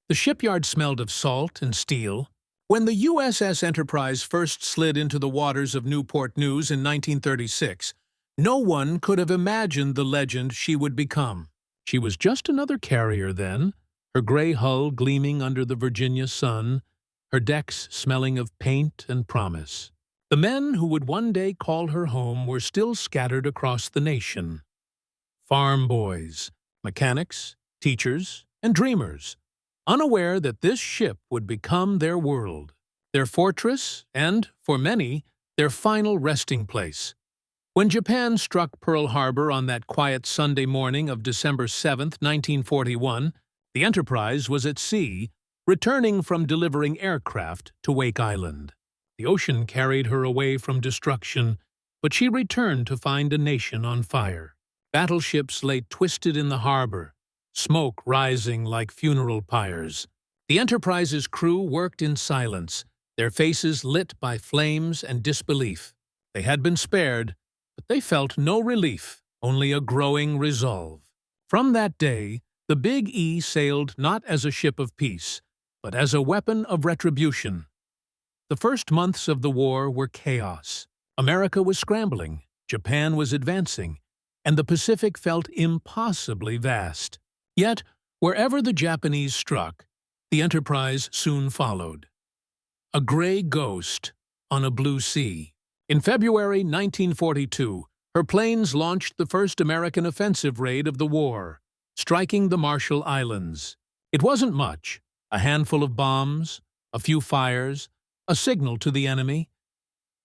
The shipyard smelled of salt and steel. When the USS Enterprise first slid into the waters of Newport News in 1936, no one could have imagined the legend she would become. She was just another carrier then, her gray hull gleaming under the Virginia sun, her decks smelling of paint and promise. The men who would one day call her home were still scattered across the nation. Farm boys, mechanics, teachers, and dreamers, unaware that this ship would become their world, their fortress, and, for many, their final resting place. When Japan struck Pearl Harbor on that quiet Sunday morning of December 7, 1941, the Enterprise was at sea, returning from delivering aircraft to Wake Island. The ocean carried her away from destruction, but she returned to find a nation on fire. Battleships lay twisted in the harbor, smoke rising like funeral pyres. The Enterprise's crew worked in silence, their faces lit by flames and disbelief. They had been spared, but they felt no relief, only a growing resolve. From that day, the Big E sailed not as a ship of peace, but as a weapon of retribution. The first months of the war were chaos. America was scrambling, Japan was advancing, and the Pacific felt impossibly vast. Yet, wherever the Japanese struck, the Enterprise soon followed. A gray ghost on a blue sea. In February 1942, her planes launched the first American offensive raid of the war, striking the Marshall Islands. It wasn't much, a handful of bombs, a few fires, a signal to the enemy,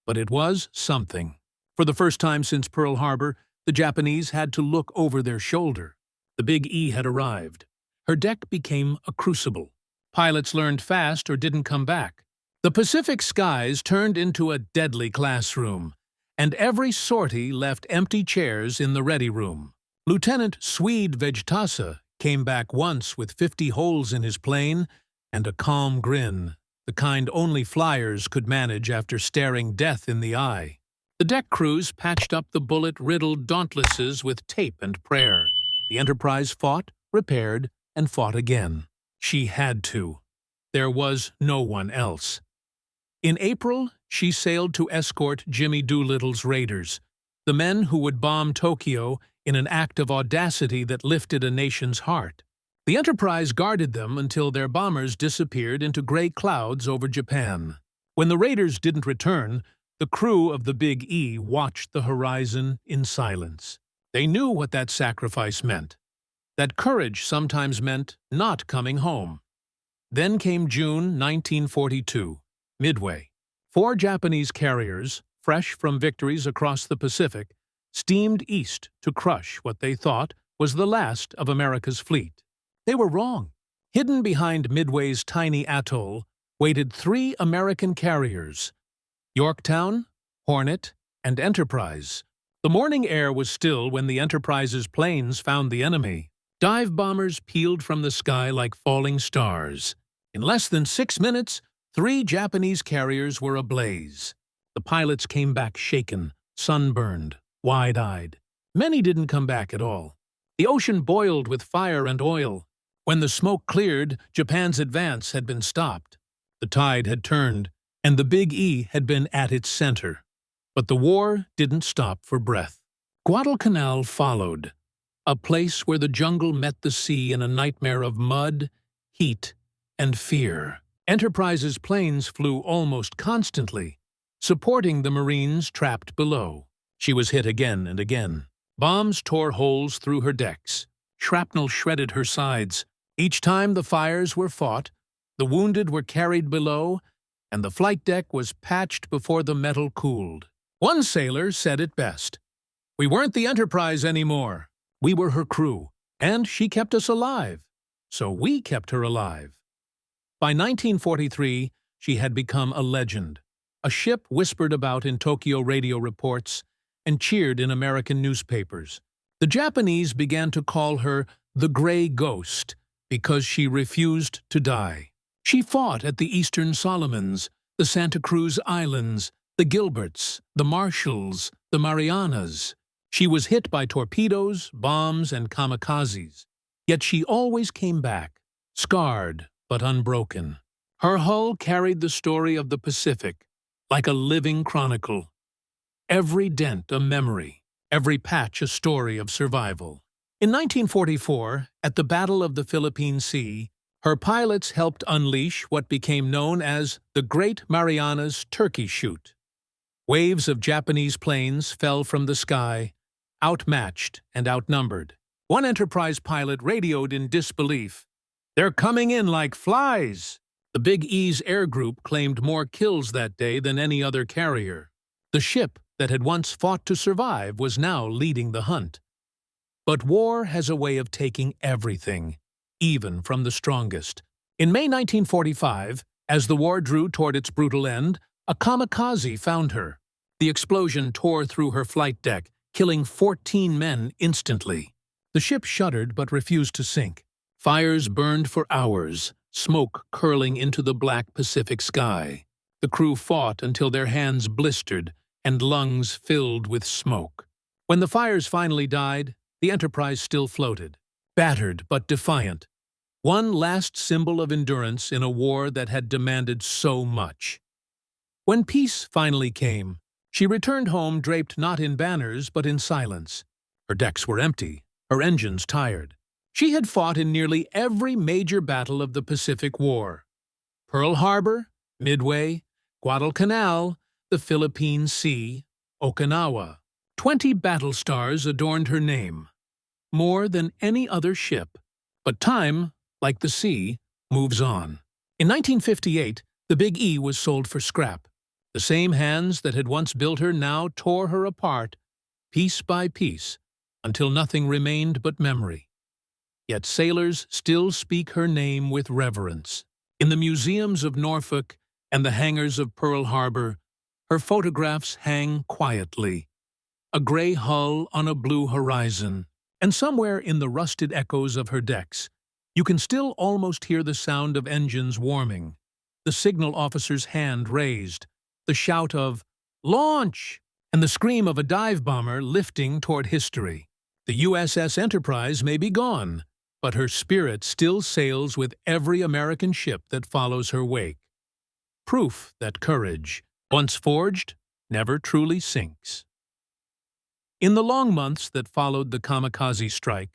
but it was something. For the first time since Pearl Harbor, the Japanese had to look over their shoulder. The Big E had arrived. Her deck became a crucible. Pilots learned fast or didn't come back. The Pacific skies turned into a deadly classroom, and every sortie left empty chairs in the ready room. Lieutenant Swede Vejtasa came back once with 50 holes in his plane and a calm grin, the kind only flyers could manage after staring death in the eye. The deck crews patched up the bullet-riddled dauntlesses with tape and prayer. The Enterprise fought, repaired, and fought again. She had to. There was no one else. In April, she sailed to escort Jimmy Doolittle's raiders, the men who would bomb Tokyo in an act of audacity that lifted a nation's heart. The Enterprise guarded them until their bombers disappeared into gray clouds over Japan. When the raiders didn't return, the crew of the Big E watched the horizon in silence. They knew what that sacrifice meant. That courage sometimes meant not coming home. Then came June 1942, Midway. 4 Japanese carriers, fresh from victories across the Pacific, steamed east to crush what they thought was the last of America's fleet. They were wrong. Hidden behind Midway's tiny atoll waited 3 American carriers, Yorktown, Hornet, and Enterprise. The morning air was still when the Enterprise's planes found the enemy. Dive bombers peeled from the sky like falling stars. In less than 6 minutes, 3 Japanese carriers were ablaze. The pilots came back shaken, sunburned, wide-eyed. Many didn't come back at all. The ocean boiled with fire and oil. When the smoke cleared, Japan's advance had been stopped. The tide had turned, and the Big E had been at its center. But the war didn't stop for breath. Guadalcanal followed, a place where the jungle met the sea in a nightmare of mud, heat, and fear. Enterprise's planes flew almost constantly, supporting the Marines trapped below. She was hit again and again. Bombs tore holes through her decks. Shrapnel shredded her sides. Each time the fires were fought, the wounded were carried below, and the flight deck was patched before the metal cooled. One sailor said it best. "We weren't the Enterprise anymore. We were her crew, and she kept us alive. So we kept her alive." By 1943, she had become a legend, a ship whispered about in Tokyo radio reports and cheered in American newspapers. The Japanese began to call her the Gray Ghost because she refused to die. She fought at the Eastern Solomons, the Santa Cruz Islands, the Gilberts, the Marshalls, the Marianas. She was hit by torpedoes, bombs, and kamikazes. Yet she always came back, scarred but unbroken. Her hull carried the story of the Pacific, like a living chronicle. Every dent a memory, every patch a story of survival. In 1944, at the Battle of the Philippine Sea, her pilots helped unleash what became known as the Great Marianas Turkey Shoot. Waves of Japanese planes fell from the sky, outmatched and outnumbered. One Enterprise pilot radioed in disbelief, "They're coming in like flies!" The Big E's air group claimed more kills that day than any other carrier. The ship that had once fought to survive was now leading the hunt. But war has a way of taking everything, even from the strongest. In May 1945, as the war drew toward its brutal end, a kamikaze found her. The explosion tore through her flight deck, killing 14 men instantly. The ship shuddered but refused to sink. Fires burned for hours, smoke curling into the black Pacific sky. The crew fought until their hands blistered and lungs filled with smoke. When the fires finally died, the Enterprise still floated, battered but defiant. One last symbol of endurance in a war that had demanded so much. When peace finally came, she returned home draped not in banners but in silence. Her decks were empty, her engines tired. She had fought in nearly every major battle of the Pacific War. Pearl Harbor, Midway, Guadalcanal, the Philippine Sea, Okinawa. 20 battle stars adorned her name, more than any other ship. But time, like the sea, moves on. In 1958, the Big E was sold for scrap. The same hands that had once built her now tore her apart, piece by piece, until nothing remained but memory. Yet sailors still speak her name with reverence. In the museums of Norfolk and the hangars of Pearl Harbor, her photographs hang quietly, a gray hull on a blue horizon, and somewhere in the rusted echoes of her decks, you can still almost hear the sound of engines warming, the signal officer's hand raised, the shout of "Launch!" and the scream of a dive bomber lifting toward history. The USS Enterprise may be gone, but her spirit still sails with every American ship that follows her wake. Proof that courage, once forged, never truly sinks. In the long months that followed the kamikaze strike,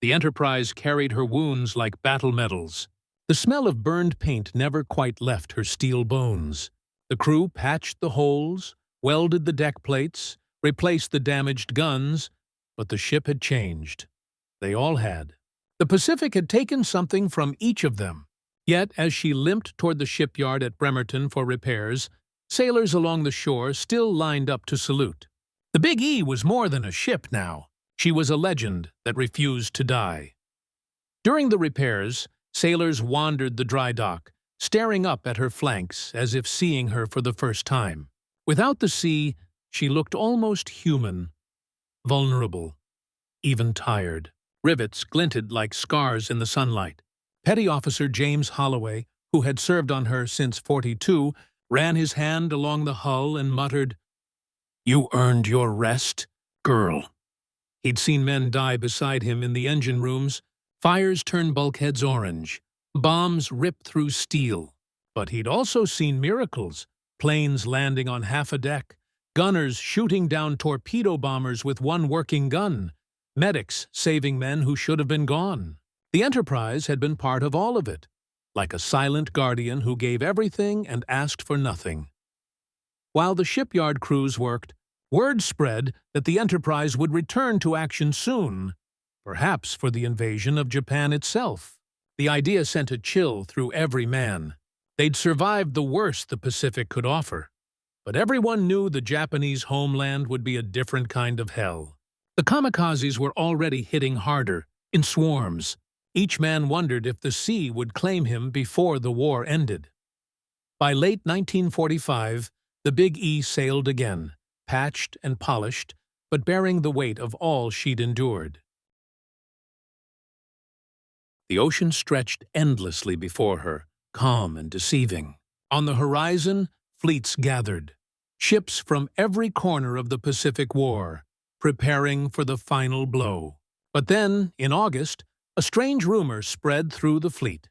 the Enterprise carried her wounds like battle medals. The smell of burned paint never quite left her steel bones. The crew patched the holes, welded the deck plates, replaced the damaged guns, but the ship had changed. They all had. The Pacific had taken something from each of them. Yet, as she limped toward the shipyard at Bremerton for repairs, sailors along the shore still lined up to salute. The Big E was more than a ship now. She was a legend that refused to die. During the repairs, sailors wandered the dry dock, staring up at her flanks as if seeing her for the first time. Without the sea, she looked almost human, vulnerable, even tired. Rivets glinted like scars in the sunlight. Petty Officer James Holloway, who had served on her since '42, ran his hand along the hull and muttered, "You earned your rest, girl." He'd seen men die beside him in the engine rooms, fires turn bulkheads orange, bombs rip through steel. But he'd also seen miracles, planes landing on half a deck, gunners shooting down torpedo bombers with one working gun, medics saving men who should have been gone. The Enterprise had been part of all of it, like a silent guardian who gave everything and asked for nothing. While the shipyard crews worked, word spread that the Enterprise would return to action soon, perhaps for the invasion of Japan itself. The idea sent a chill through every man. They'd survived the worst the Pacific could offer. But everyone knew the Japanese homeland would be a different kind of hell. The kamikazes were already hitting harder, in swarms. Each man wondered if the sea would claim him before the war ended. By late 1945, the Big E sailed again, patched and polished, but bearing the weight of all she'd endured. The ocean stretched endlessly before her, calm and deceiving. On the horizon, fleets gathered, ships from every corner of the Pacific War, preparing for the final blow. But then, in August, a strange rumor spread through the fleet.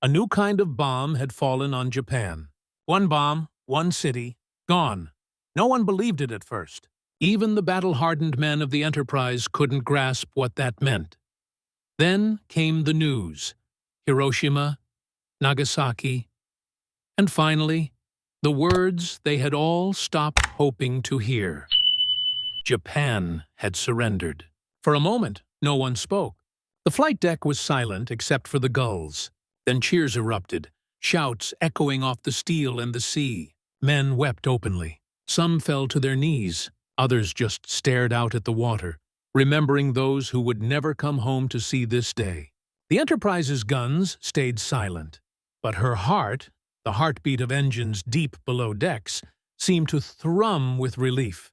A new kind of bomb had fallen on Japan. One bomb, one city, gone. No one believed it at first. Even the battle-hardened men of the Enterprise couldn't grasp what that meant. Then came the news. Hiroshima, Nagasaki, and finally, the words they had all stopped hoping to hear. Japan had surrendered. For a moment, no one spoke. The flight deck was silent except for the gulls. Then cheers erupted, shouts echoing off the steel and the sea. Men wept openly. Some fell to their knees. Others just stared out at the water, remembering those who would never come home to see this day. The Enterprise's guns stayed silent, but her heart, the heartbeat of engines deep below decks, seemed to thrum with relief.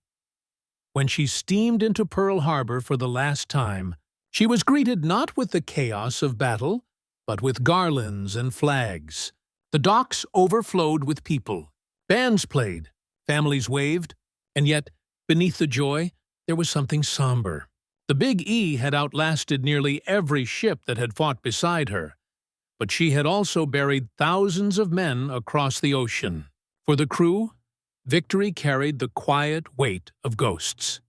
When she steamed into Pearl Harbor for the last time, she was greeted not with the chaos of battle, but with garlands and flags. The docks overflowed with people. Bands played, families waved, and yet, beneath the joy, there was something somber. The Big E had outlasted nearly every ship that had fought beside her, but she had also buried thousands of men across the ocean. For the crew, victory carried the quiet weight of ghosts.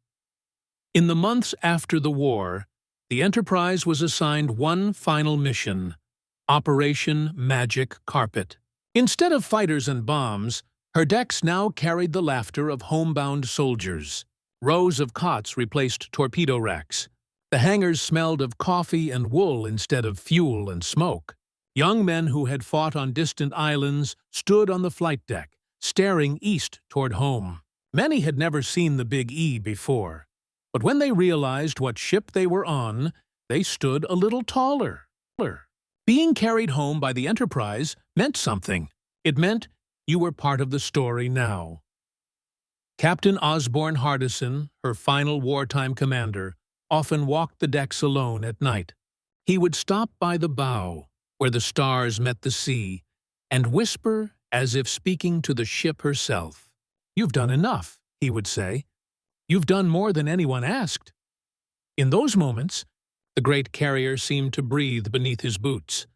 In the months after the war, the Enterprise was assigned one final mission, Operation Magic Carpet. Instead of fighters and bombs, her decks now carried the laughter of homebound soldiers. Rows of cots replaced torpedo racks. The hangars smelled of coffee and wool instead of fuel and smoke. Young men who had fought on distant islands stood on the flight deck, staring east toward home. Many had never seen the Big E before, but when they realized what ship they were on, they stood a little taller. Being carried home by the Enterprise meant something. It meant you were part of the story now. Captain Osborne Hardison, her final wartime commander, often walked the decks alone at night. He would stop by the bow, where the stars met the sea, and whisper as if speaking to the ship herself. "You've done enough," he would say. "You've done more than anyone asked." In those moments, the great carrier seemed to breathe beneath his boots.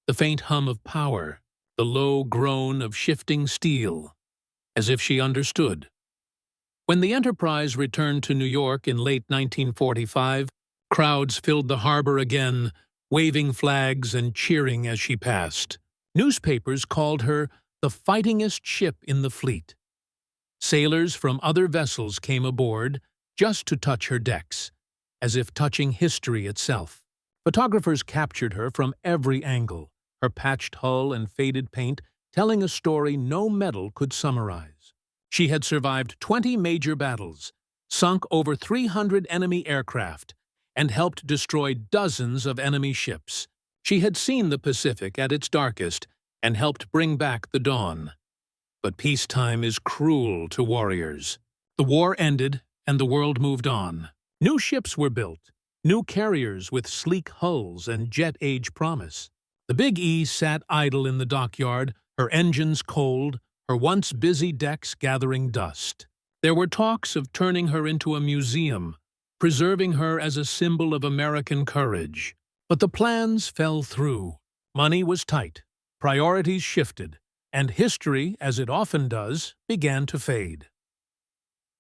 The faint hum of power, the low groan of shifting steel, as if she understood. When the Enterprise returned to New York in late 1945, crowds filled the harbor again, waving flags and cheering as she passed. Newspapers called her the fightingest ship in the fleet. Sailors from other vessels came aboard just to touch her decks, as if touching history itself. Photographers captured her from every angle, her patched hull and faded paint telling a story no medal could summarize. She had survived 20 major battles, sunk over 300 enemy aircraft, and helped destroy dozens of enemy ships. She had seen the Pacific at its darkest and helped bring back the dawn. But peacetime is cruel to warriors. The war ended and the world moved on. New ships were built, new carriers with sleek hulls and jet-age promise. The Big E sat idle in the dockyard, her engines cold, her once busy decks gathering dust. There were talks of turning her into a museum, preserving her as a symbol of American courage. But the plans fell through. Money was tight, priorities shifted, and history, as it often does, began to fade.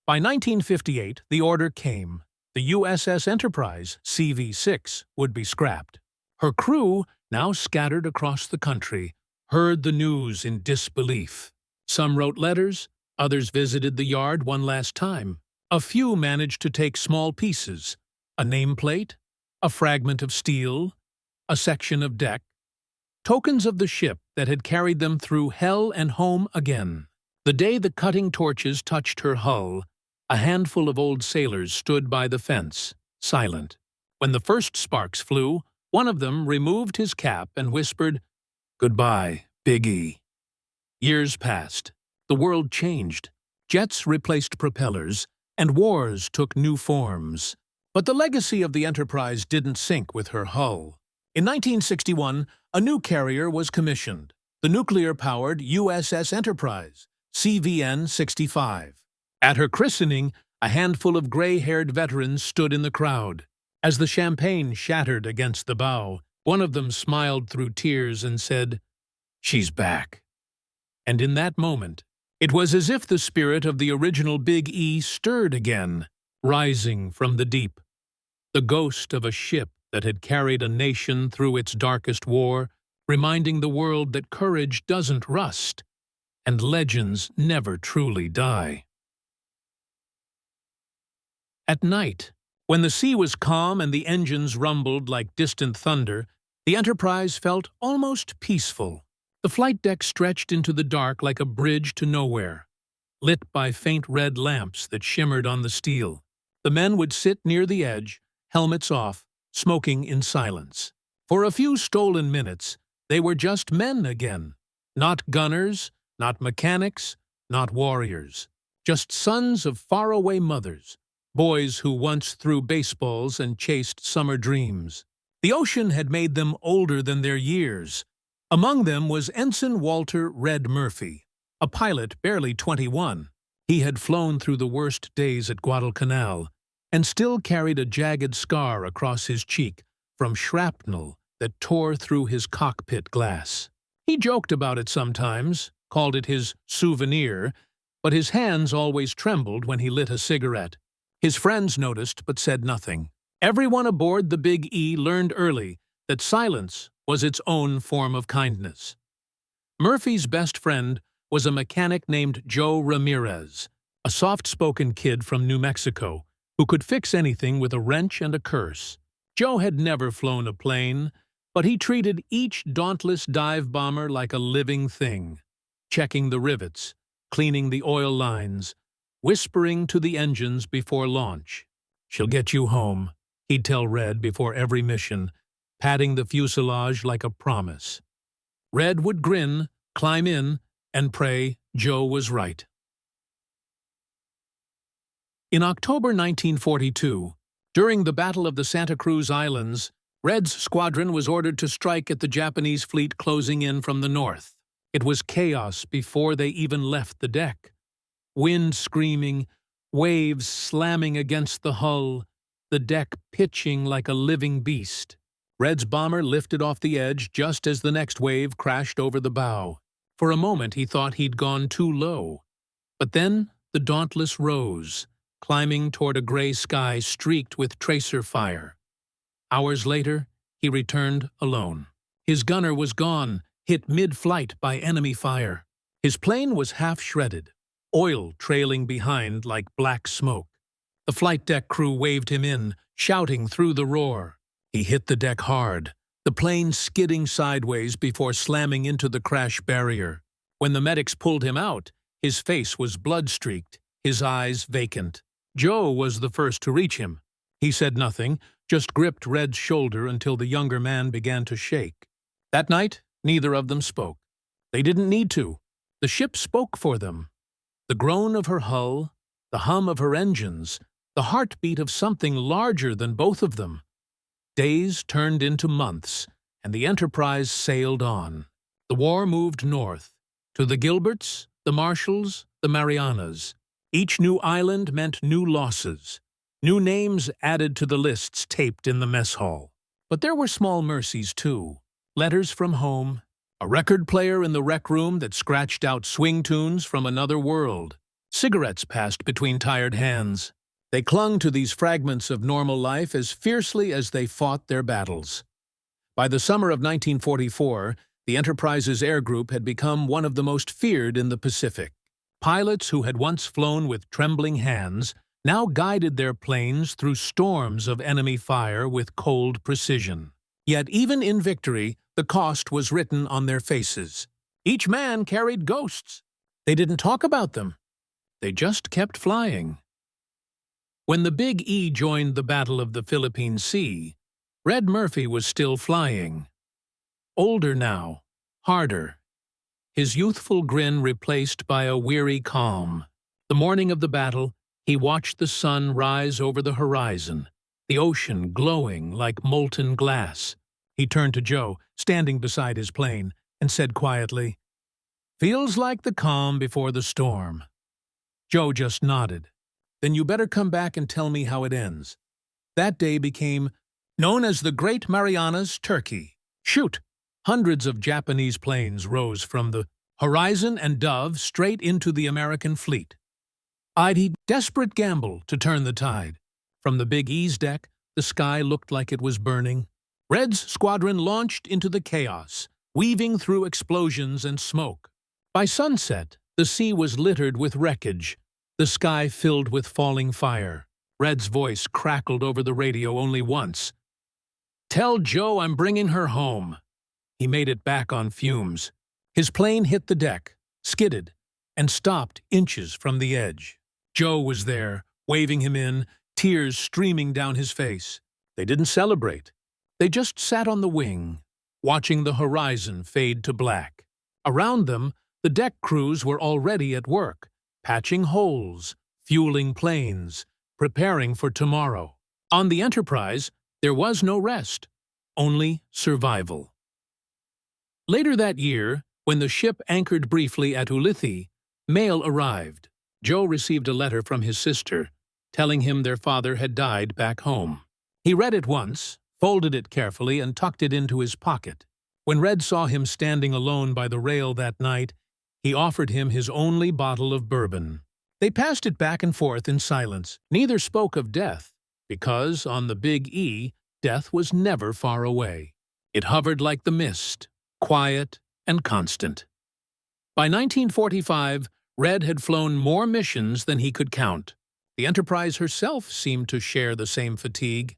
By 1958, the order came. The USS Enterprise CV-6 would be scrapped. Her crew, now scattered across the country, heard the news in disbelief. Some wrote letters, others visited the yard one last time. A few managed to take small pieces, a nameplate, a fragment of steel, a section of deck, tokens of the ship that had carried them through hell and home again. The day the cutting torches touched her hull, a handful of old sailors stood by the fence, silent. When the first sparks flew, one of them removed his cap and whispered, "Goodbye, Big E." Years passed. The world changed. Jets replaced propellers, and wars took new forms. But the legacy of the Enterprise didn't sink with her hull. In 1961, a new carrier was commissioned, the nuclear-powered USS Enterprise CV-65. At her christening, a handful of gray-haired veterans stood in the crowd. As the champagne shattered against the bow, One of them smiled through tears and said, "She's back." And in that moment, it was as if the spirit of the original Big E stirred again, rising from the deep. The ghost of a ship that had carried a nation through its darkest war, reminding the world that courage doesn't rust, and legends never truly die. At night, when the sea was calm and the engines rumbled like distant thunder, the Enterprise felt almost peaceful. The flight deck stretched into the dark like a bridge to nowhere, lit by faint red lamps that shimmered on the steel. The men would sit near the edge, helmets off, smoking in silence. For a few stolen minutes, they were just men again. Not gunners, not mechanics, not warriors. Just sons of faraway mothers, boys who once threw baseballs and chased summer dreams. The ocean had made them older than their years. Among them was Ensign Walter Red Murphy, a pilot barely 21. He had flown through the worst days at Guadalcanal and still carried a jagged scar across his cheek from shrapnel that tore through his cockpit glass. He joked about it sometimes, called it his souvenir, but his hands always trembled when he lit a cigarette. His friends noticed but said nothing. Everyone aboard the Big E learned early that silence was its own form of kindness. Murphy's best friend was a mechanic named Joe Ramirez, a soft-spoken kid from New Mexico who could fix anything with a wrench and a curse. Joe had never flown a plane, but he treated each dauntless dive bomber like a living thing, checking the rivets, cleaning the oil lines, whispering to the engines before launch. "She'll get you home," he'd tell Red before every mission, patting the fuselage like a promise. Red would grin, climb in, and pray Joe was right. In October 1942, during the Battle of the Santa Cruz Islands, Red's squadron was ordered to strike at the Japanese fleet closing in from the north. It was chaos before they even left the deck. Wind screaming, waves slamming against the hull, the deck pitching like a living beast. Red's bomber lifted off the edge just as the next wave crashed over the bow. For a moment he thought he'd gone too low. But then the Dauntless rose, climbing toward a gray sky streaked with tracer fire. Hours later, he returned alone. His gunner was gone, hit mid-flight by enemy fire. His plane was half shredded, oil trailing behind like black smoke. The flight deck crew waved him in, shouting through the roar. He hit the deck hard, the plane skidding sideways before slamming into the crash barrier. When the medics pulled him out, his face was blood-streaked, his eyes vacant. Joe was the first to reach him. He said nothing, just gripped Red's shoulder until the younger man began to shake. That night, neither of them spoke. They didn't need to. The ship spoke for them. The groan of her hull, the hum of her engines, the heartbeat of something larger than both of them. Days turned into months, and the Enterprise sailed on. The war moved north, to the Gilberts, the Marshalls, the Marianas. Each new island meant new losses, new names added to the lists taped in the mess hall. But there were small mercies, too. Letters from home, a record player in the rec room that scratched out swing tunes from another world. Cigarettes passed between tired hands. They clung to these fragments of normal life as fiercely as they fought their battles. By the summer of 1944, the Enterprise's air group had become one of the most feared in the Pacific. Pilots who had once flown with trembling hands now guided their planes through storms of enemy fire with cold precision. Yet even in victory, the cost was written on their faces. Each man carried ghosts. They didn't talk about them. They just kept flying. When the Big E joined the Battle of the Philippine Sea, Red Murphy was still flying. Older now, harder. His youthful grin replaced by a weary calm. The morning of the battle, he watched the sun rise over the horizon, the ocean glowing like molten glass. He turned to Joe, standing beside his plane, and said quietly, "Feels like the calm before the storm." Joe just nodded. "Then you better come back and tell me how it ends." That day became known as the Great Marianas Turkey. Shoot! Hundreds of Japanese planes rose from the horizon and dove straight into the American fleet. I'd desperate gamble to turn the tide. From the Big E's deck, the sky looked like it was burning. Red's squadron launched into the chaos, weaving through explosions and smoke. By sunset, the sea was littered with wreckage, the sky filled with falling fire. Red's voice crackled over the radio only once. "Tell Joe I'm bringing her home." He made it back on fumes. His plane hit the deck, skidded, and stopped inches from the edge. Joe was there, waving him in, tears streaming down his face. They didn't celebrate. They just sat on the wing, watching the horizon fade to black. Around them, the deck crews were already at work, patching holes, fueling planes, preparing for tomorrow. On the Enterprise, there was no rest, only survival. Later that year, when the ship anchored briefly at Ulithi, mail arrived. Joe received a letter from his sister, telling him their father had died back home. He read it once, folded it carefully, and tucked it into his pocket. When Red saw him standing alone by the rail that night, he offered him his only bottle of bourbon. They passed it back and forth in silence. Neither spoke of death, because on the Big E, death was never far away. It hovered like the mist, quiet and constant. By 1945, Red had flown more missions than he could count. The Enterprise herself seemed to share the same fatigue.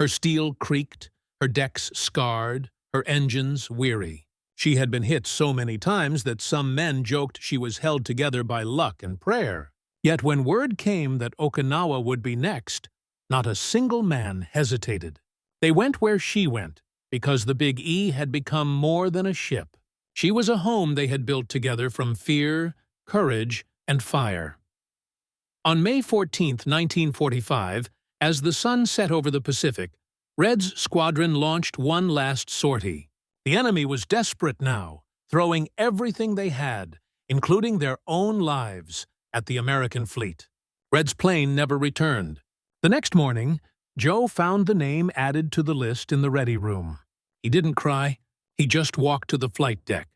Her steel creaked, her decks scarred, her engines weary. She had been hit so many times that some men joked she was held together by luck and prayer. Yet when word came that Okinawa would be next, not a single man hesitated. They went where she went, because the Big E had become more than a ship. She was a home they had built together from fear, courage, and fire. On May 14, 1945, as the sun set over the Pacific, Red's squadron launched one last sortie. The enemy was desperate now, throwing everything they had, including their own lives, at the American fleet. Red's plane never returned. The next morning, Joe found the name added to the list in the ready room. He didn't cry. He just walked to the flight deck,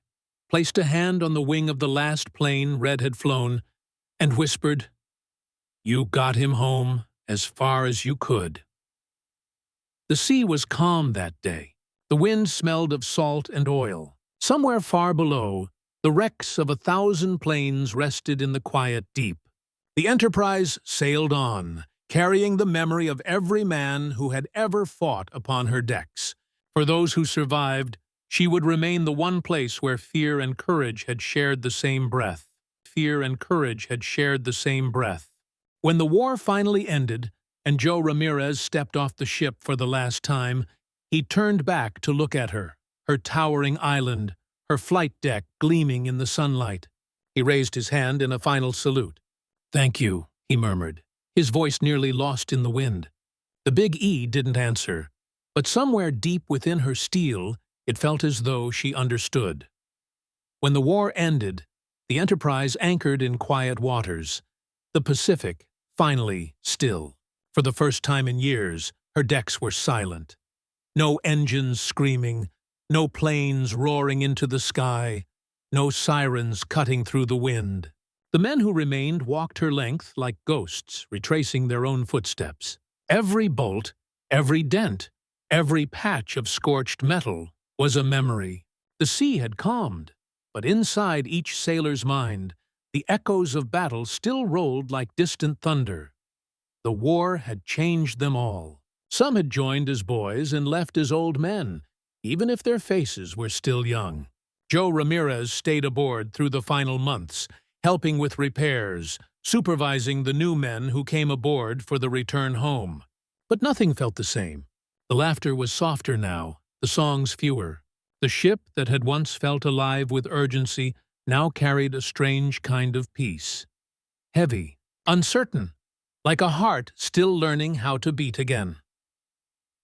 placed a hand on the wing of the last plane Red had flown, and whispered, "You got him home as far as you could." The sea was calm that day. The wind smelled of salt and oil. Somewhere far below, the wrecks of 1,000 planes rested in the quiet deep. The Enterprise sailed on, carrying the memory of every man who had ever fought upon her decks. For those who survived, she would remain the one place where fear and courage had shared the same breath. Fear and courage had shared the same breath. When the war finally ended, and Joe Ramirez stepped off the ship for the last time, he turned back to look at her, her towering island, her flight deck gleaming in the sunlight. He raised his hand in a final salute. "Thank you," he murmured, his voice nearly lost in the wind. The Big E didn't answer, but somewhere deep within her steel, it felt as though she understood. When the war ended, the Enterprise anchored in quiet waters, the Pacific finally still. For the first time in years, her decks were silent. No engines screaming, no planes roaring into the sky, no sirens cutting through the wind. The men who remained walked her length like ghosts, retracing their own footsteps. Every bolt, every dent, every patch of scorched metal was a memory. The sea had calmed, but inside each sailor's mind, the echoes of battle still rolled like distant thunder. The war had changed them all. Some had joined as boys and left as old men, even if their faces were still young. Joe Ramirez stayed aboard through the final months, helping with repairs, supervising the new men who came aboard for the return home. But nothing felt the same. The laughter was softer now, the songs fewer. The ship that had once felt alive with urgency now carried a strange kind of peace. Heavy, uncertain, like a heart still learning how to beat again.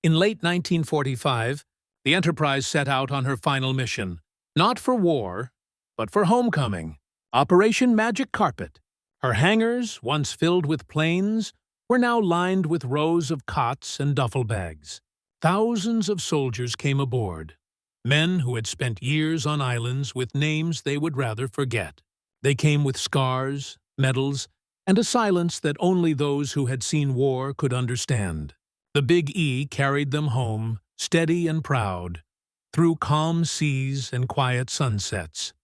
In late 1945, the Enterprise set out on her final mission, not for war, but for homecoming. Operation Magic Carpet. Her hangars, once filled with planes, were now lined with rows of cots and duffel bags. Thousands of soldiers came aboard. Men who had spent years on islands with names they would rather forget. They came with scars, medals, and a silence that only those who had seen war could understand. The Big E carried them home, steady and proud, through calm seas and quiet sunsets.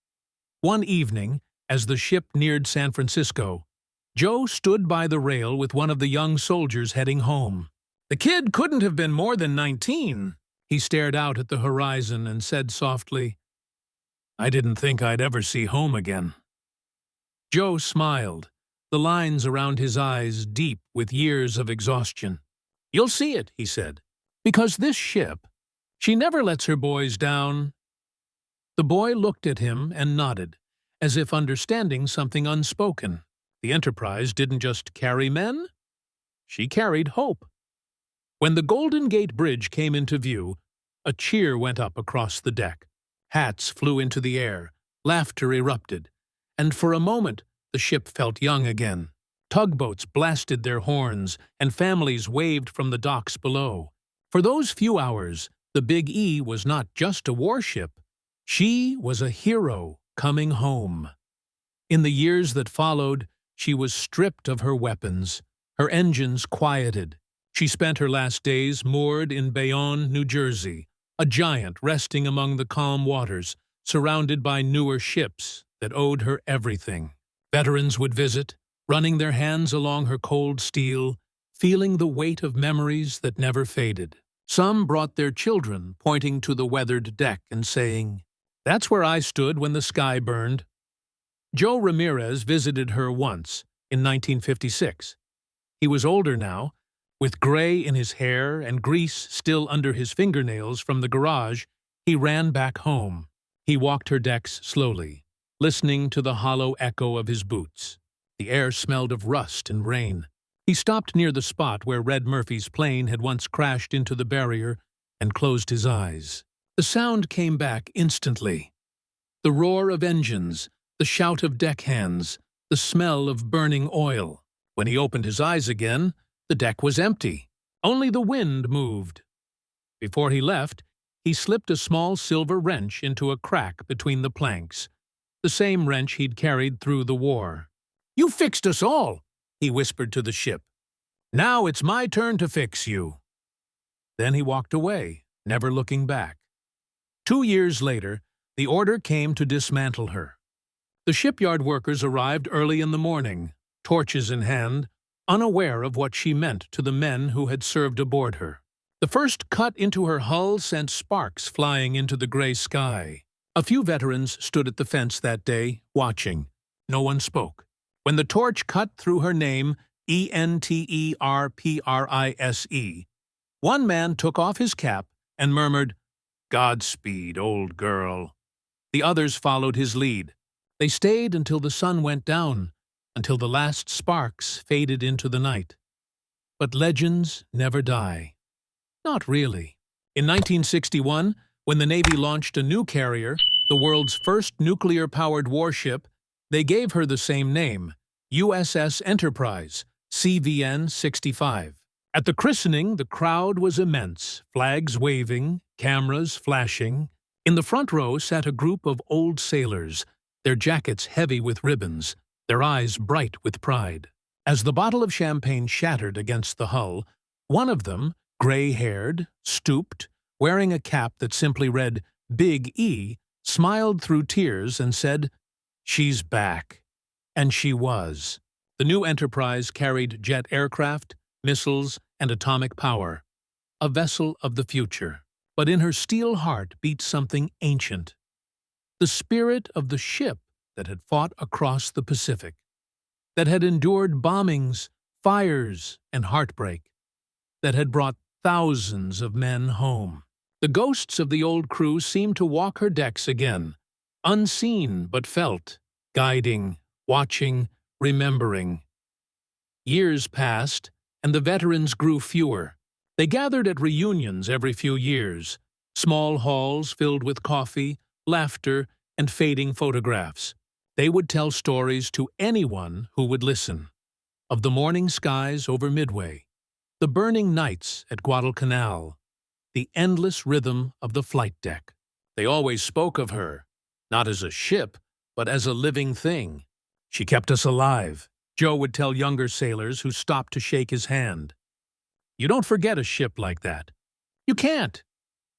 One evening, as the ship neared San Francisco, Joe stood by the rail with one of the young soldiers heading home. The kid couldn't have been more than 19. He stared out at the horizon and said softly, "I didn't think I'd ever see home again." Joe smiled, the lines around his eyes deep with years of exhaustion. "You'll see it," he said, "because this ship, she never lets her boys down." The boy looked at him and nodded, as if understanding something unspoken. The Enterprise didn't just carry men, she carried hope. When the Golden Gate Bridge came into view, a cheer went up across the deck. Hats flew into the air, laughter erupted, and for a moment the ship felt young again. Tugboats blasted their horns, and families waved from the docks below. For those few hours, the Big E was not just a warship. She was a hero coming home. In the years that followed, she was stripped of her weapons, her engines quieted. She spent her last days moored in Bayonne, New Jersey, a giant resting among the calm waters, surrounded by newer ships that owed her everything. Veterans would visit, running their hands along her cold steel, feeling the weight of memories that never faded. Some brought their children, pointing to the weathered deck and saying, "That's where I stood when the sky burned." Joe Ramirez visited her once, in 1956. He was older now, with gray in his hair and grease still under his fingernails from the garage. He ran back home. He walked her decks slowly, listening to the hollow echo of his boots. The air smelled of rust and rain. He stopped near the spot where Red Murphy's plane had once crashed into the barrier and closed his eyes. The sound came back instantly. The roar of engines, the shout of deckhands, the smell of burning oil. When he opened his eyes again, the deck was empty. Only the wind moved. Before he left, he slipped a small silver wrench into a crack between the planks, the same wrench he'd carried through the war. "You fixed us all," he whispered to the ship. "Now it's my turn to fix you." Then he walked away, never looking back. 2 years later, the order came to dismantle her. The shipyard workers arrived early in the morning, torches in hand, unaware of what she meant to the men who had served aboard her. The first cut into her hull sent sparks flying into the gray sky. A few veterans stood at the fence that day, watching. No one spoke. When the torch cut through her name, Enterprise, one man took off his cap and murmured, "Godspeed, old girl." The others followed his lead. They stayed until the sun went down, until the last sparks faded into the night. But legends never die. Not really. In 1961, when the Navy launched a new carrier, the world's first nuclear-powered warship, they gave her the same name, USS Enterprise CV-6. At the christening, the crowd was immense, flags waving, cameras flashing. In the front row sat a group of old sailors, their jackets heavy with ribbons, their eyes bright with pride. As the bottle of champagne shattered against the hull, one of them, gray-haired, stooped, wearing a cap that simply read Big E, smiled through tears and said, "She's back." And she was. The new Enterprise carried jet aircraft, missiles, and atomic power, a vessel of the future. But in her steel heart beat something ancient, the spirit of the ship that had fought across the Pacific, that had endured bombings, fires, and heartbreak, that had brought thousands of men home. The ghosts of the old crew seemed to walk her decks again, unseen but felt, guiding, watching, remembering. Years passed, and the veterans grew fewer. They gathered at reunions every few years, small halls filled with coffee, laughter, and fading photographs. They would tell stories to anyone who would listen. Of the morning skies over Midway, the burning nights at Guadalcanal, the endless rhythm of the flight deck, They always spoke of her, not as a ship, but as a living thing. She kept us alive, Joe would tell younger sailors who stopped to shake his hand. You don't forget a ship like that. You can't.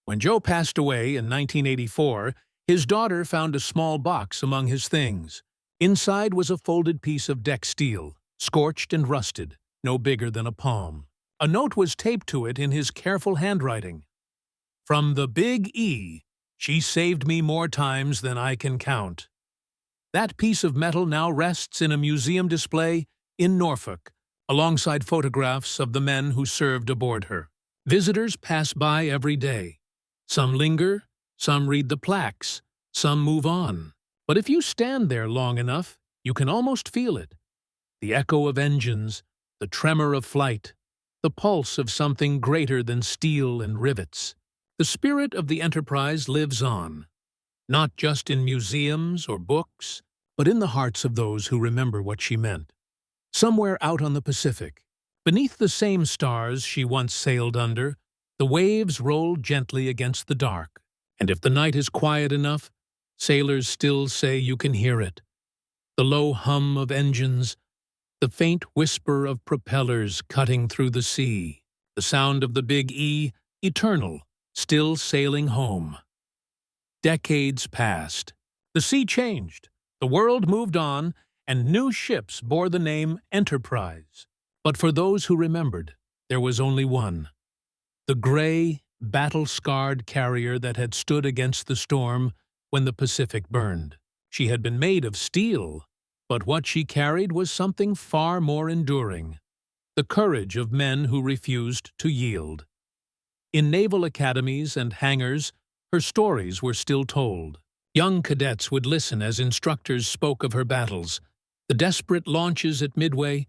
When Joe passed away in 1984, his daughter found a small box among his things. Inside was a folded piece of deck steel, scorched and rusted, no bigger than a palm. A note was taped to it in his careful handwriting. From the Big E, she saved me more times than I can count. That piece of metal now rests in a museum display in Norfolk, alongside photographs of the men who served aboard her. Visitors pass by every day. Some linger, some read the plaques, some move on. But if you stand there long enough, you can almost feel it. The echo of engines, the tremor of flight, the pulse of something greater than steel and rivets. The spirit of the Enterprise lives on, not just in museums or books, but in the hearts of those who remember what she meant. Somewhere out on the Pacific, beneath the same stars she once sailed under, the waves roll gently against the dark, and if the night is quiet enough, sailors still say you can hear it. The low hum of engines, the faint whisper of propellers cutting through the sea, the sound of the Big E, eternal, still sailing home. Decades passed. The sea changed, the world moved on, and new ships bore the name Enterprise. But for those who remembered, there was only one. The gray, battle-scarred carrier that had stood against the storm when the Pacific burned. She had been made of steel, but what she carried was something far more enduring: the courage of men who refused to yield. In naval academies and hangars, her stories were still told. Young cadets would listen as instructors spoke of her battles, the desperate launches at Midway,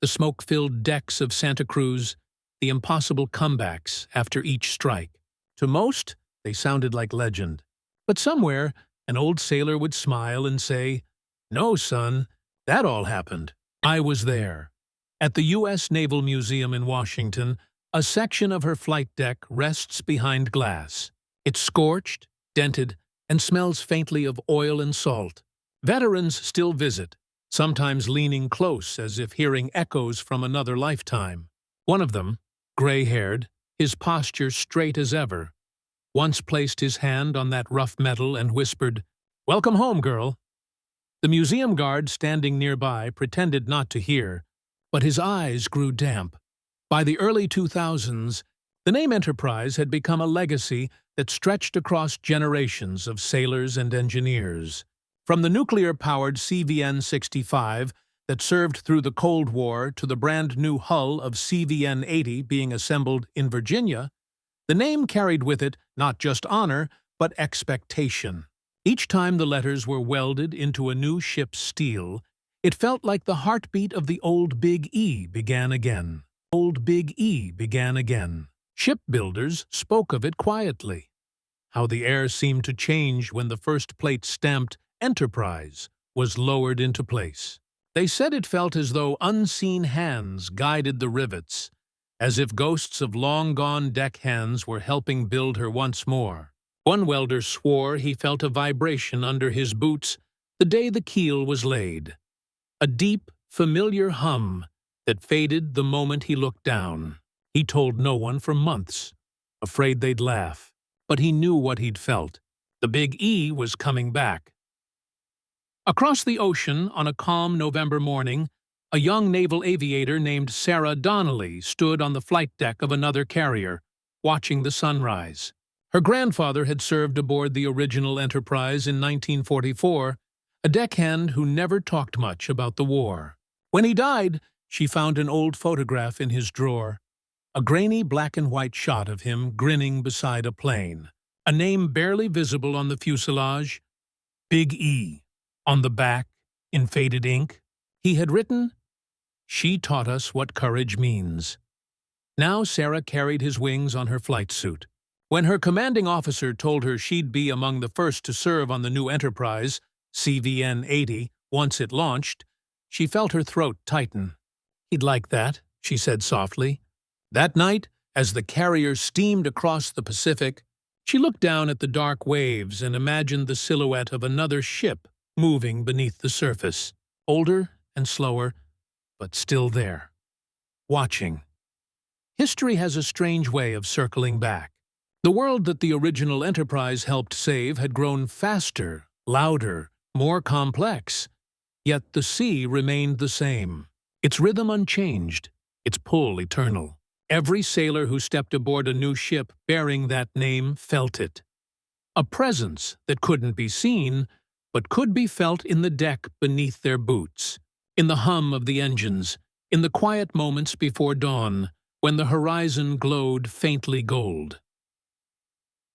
the smoke-filled decks of Santa Cruz, the impossible comebacks after each strike. To most, they sounded like legend. But somewhere, an old sailor would smile and say, "No, son, that all happened. I was there." At the U.S. Naval Museum in Washington, a section of her flight deck rests behind glass. It's scorched, dented, and smells faintly of oil and salt. Veterans still visit, sometimes leaning close as if hearing echoes from another lifetime. One of them, gray-haired, his posture straight as ever, once placed his hand on that rough metal and whispered, "Welcome home, girl." The museum guard standing nearby pretended not to hear, but his eyes grew damp. By the early 2000s, the name Enterprise had become a legacy that stretched across generations of sailors and engineers. From the nuclear-powered CVN-65 that served through the Cold War to the brand-new hull of CVN-80 being assembled in Virginia, the name carried with it not just honor, but expectation. Each time the letters were welded into a new ship's steel, it felt like the heartbeat of the old Big E began again. Old Big E began again. Shipbuilders spoke of it quietly. How the air seemed to change when the first plate stamped Enterprise was lowered into place. They said it felt as though unseen hands guided the rivets, as if ghosts of long-gone deckhands were helping build her once more. One welder swore he felt a vibration under his boots the day the keel was laid. A deep, familiar hum that faded the moment he looked down. He told no one for months, afraid they'd laugh. But he knew what he'd felt. The Big E was coming back. Across the ocean, on a calm November morning, a young naval aviator named Sarah Donnelly stood on the flight deck of another carrier, watching the sunrise. Her grandfather had served aboard the original Enterprise in 1944, a deckhand who never talked much about the war. When he died, she found an old photograph in his drawer, a grainy black-and-white shot of him grinning beside a plane, a name barely visible on the fuselage, Big E. On the back, in faded ink, he had written, "She taught us what courage means." Now Sarah carried his wings on her flight suit. When her commanding officer told her she'd be among the first to serve on the new Enterprise, CVN-80, once it launched, she felt her throat tighten. "He'd like that," she said softly. That night, as the carrier steamed across the Pacific, She looked down at the dark waves and imagined the silhouette of another ship moving beneath the surface, older and slower, but still there, watching. History has a strange way of circling back. The world that the original Enterprise helped save had grown faster, louder, more complex, yet the sea remained the same, its rhythm unchanged, its pull eternal. Every sailor who stepped aboard a new ship bearing that name felt it. A presence that couldn't be seen, but could be felt in the deck beneath their boots, in the hum of the engines, in the quiet moments before dawn, when the horizon glowed faintly gold.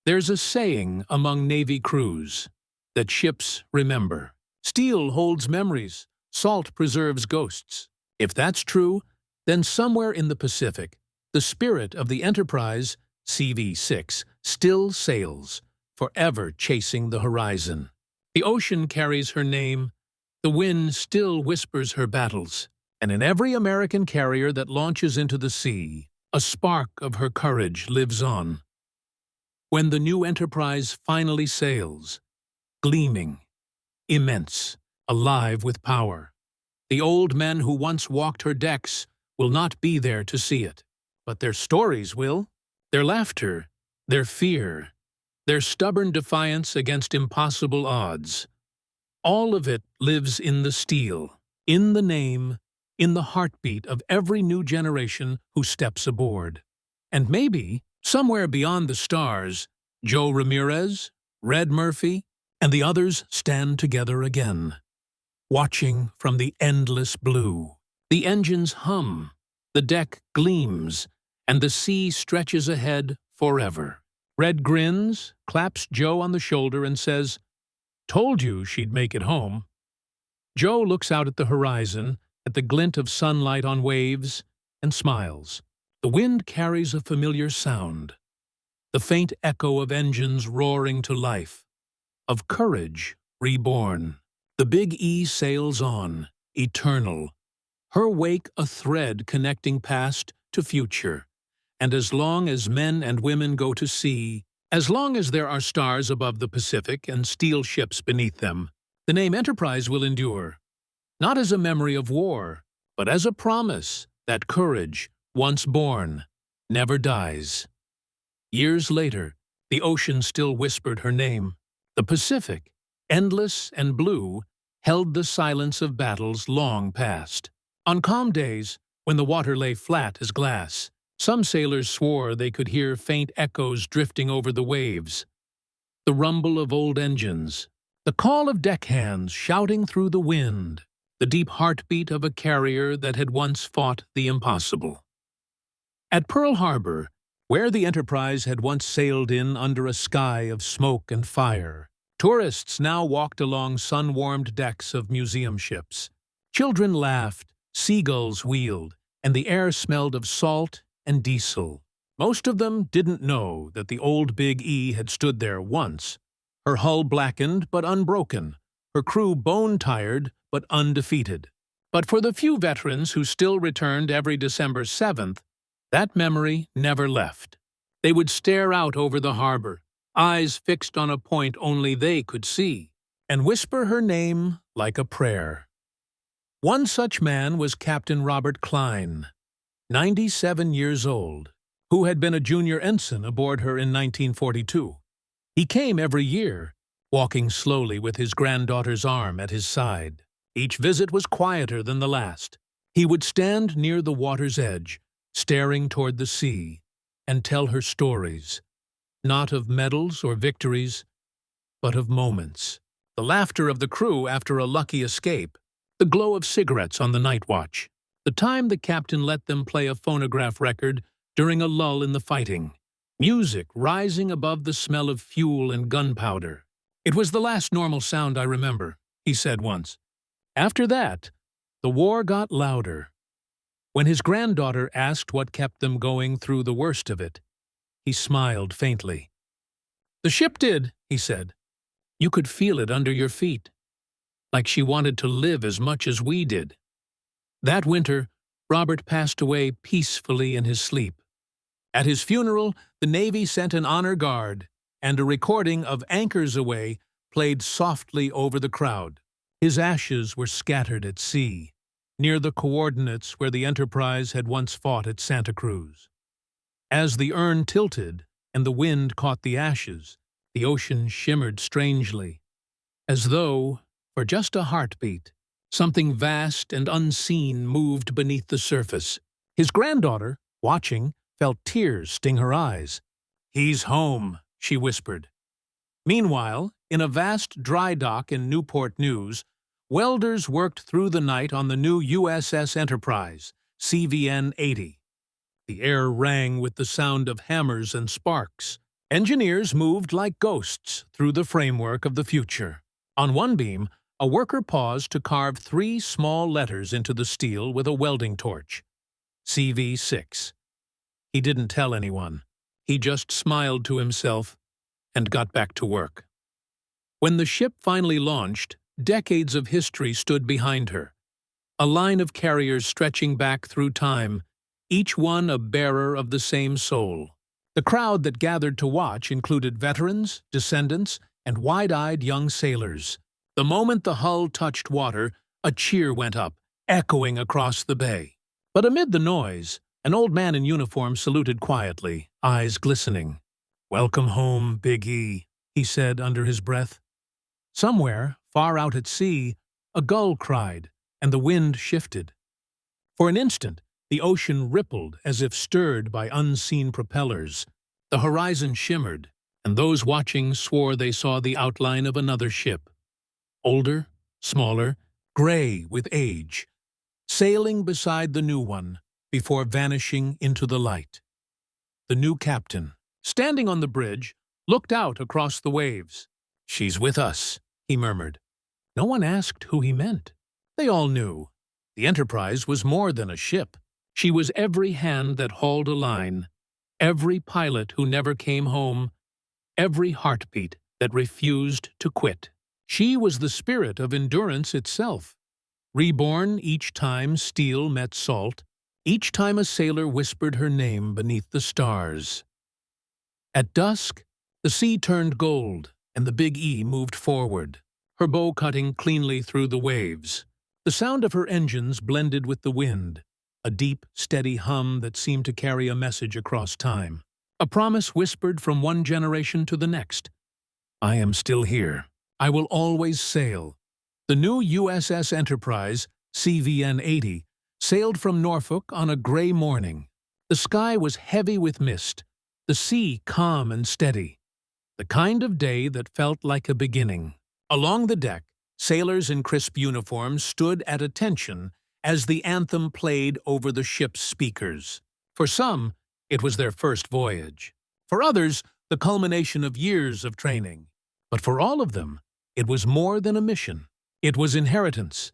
There's a saying among Navy crews that ships remember. Steel holds memories, salt preserves ghosts. If that's true, then somewhere in the Pacific, the spirit of the Enterprise CV-6 still sails, forever chasing the horizon. The ocean carries her name, the wind still whispers her battles, and in every American carrier that launches into the sea, a spark of her courage lives on. When the new Enterprise finally sails, gleaming, immense, alive with power, the old men who once walked her decks will not be there to see it. But their stories will, their laughter, their fear, their stubborn defiance against impossible odds. All of it lives in the steel, in the name, in the heartbeat of every new generation who steps aboard. And maybe, somewhere beyond the stars, Joe Ramirez, Red Murphy, and the others stand together again, watching from the endless blue. The engines hum, the deck gleams, and the sea stretches ahead forever. Red grins, claps Joe on the shoulder and says, "Told you she'd make it home." Joe looks out at the horizon, at the glint of sunlight on waves, and smiles. The wind carries a familiar sound, the faint echo of engines roaring to life, of courage reborn. The Big E sails on, eternal, her wake a thread connecting past to future. And as long as men and women go to sea, as long as there are stars above the Pacific and steel ships beneath them, the name Enterprise will endure, not as a memory of war, but as a promise that courage, once born, never dies. Years later, the ocean still whispered her name. The Pacific, endless and blue, held the silence of battles long past. On calm days, when the water lay flat as glass, some sailors swore they could hear faint echoes drifting over the waves, the rumble of old engines, the call of deckhands shouting through the wind, the deep heartbeat of a carrier that had once fought the impossible. At Pearl Harbor, where the Enterprise had once sailed in under a sky of smoke and fire, tourists now walked along sun-warmed decks of museum ships. Children laughed, seagulls wheeled, and the air smelled of salt and diesel. Most of them didn't know that the old Big E had stood there once, her hull blackened but unbroken, her crew bone-tired but undefeated. But for the few veterans who still returned every December 7th, that memory never left. They would stare out over the harbor, eyes fixed on a point only they could see, and whisper her name like a prayer. One such man was Captain Robert Klein, 97 years old, who had been a junior ensign aboard her in 1942. He came every year, walking slowly with his granddaughter's arm at his side. Each visit was quieter than the last. He would stand near the water's edge, staring toward the sea, and tell her stories, not of medals or victories, but of moments. The laughter of the crew after a lucky escape, the glow of cigarettes on the night watch, the time the captain let them play a phonograph record during a lull in the fighting, music rising above the smell of fuel and gunpowder. "It was the last normal sound I remember," he said once. After that, the war got louder. When his granddaughter asked what kept them going through the worst of it, he smiled faintly. "The ship did," he said. "You could feel it under your feet, like she wanted to live as much as we did." That winter, Robert passed away peacefully in his sleep. At his funeral, the Navy sent an honor guard, and a recording of Anchors Aweigh played softly over the crowd. His ashes were scattered at sea, near the coordinates where the Enterprise had once fought at Santa Cruz. As the urn tilted and the wind caught the ashes, the ocean shimmered strangely, as though, for just a heartbeat, something vast and unseen moved beneath the surface. His granddaughter, watching, felt tears sting her eyes. "He's home," she whispered. Meanwhile, in a vast dry dock in Newport News, welders worked through the night on the new USS Enterprise, CVN-80. The air rang with the sound of hammers and sparks. Engineers moved like ghosts through the framework of the future. On one beam, a worker paused to carve 3 small letters into the steel with a welding torch. CV-6. He didn't tell anyone. He just smiled to himself and got back to work. When the ship finally launched, decades of history stood behind her. A line of carriers stretching back through time, each one a bearer of the same soul. The crowd that gathered to watch included veterans, descendants, and wide-eyed young sailors. The moment the hull touched water, a cheer went up, echoing across the bay. But amid the noise, an old man in uniform saluted quietly, eyes glistening. "Welcome home, Big E," he said under his breath. Somewhere, far out at sea, a gull cried, and the wind shifted. For an instant, the ocean rippled as if stirred by unseen propellers. The horizon shimmered, and those watching swore they saw the outline of another ship. Older, smaller, gray with age, sailing beside the new one before vanishing into the light. The new captain, standing on the bridge, looked out across the waves. "She's with us," he murmured. No one asked who he meant. They all knew. The Enterprise was more than a ship. She was every hand that hauled a line, every pilot who never came home, every heartbeat that refused to quit. She was the spirit of endurance itself, reborn each time steel met salt, each time a sailor whispered her name beneath the stars. At dusk, the sea turned gold, and the Big E moved forward, her bow cutting cleanly through the waves. The sound of her engines blended with the wind, a deep, steady hum that seemed to carry a message across time. A promise whispered from one generation to the next. "I am still here. I will always sail." The new USS Enterprise, CVN-80, sailed from Norfolk on a gray morning. The sky was heavy with mist, the sea calm and steady, the kind of day that felt like a beginning. Along the deck, sailors in crisp uniforms stood at attention as the anthem played over the ship's speakers. For some, it was their first voyage. For others, the culmination of years of training. But for all of them, it was more than a mission. It was inheritance.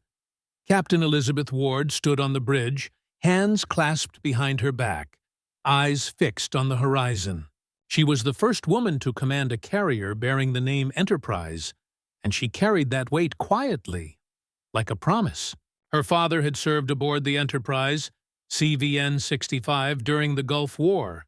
Captain Elizabeth Ward stood on the bridge, hands clasped behind her back, eyes fixed on the horizon. She was the first woman to command a carrier bearing the name Enterprise, and she carried that weight quietly, like a promise. Her father had served aboard the Enterprise, CVN-65, during the Gulf War.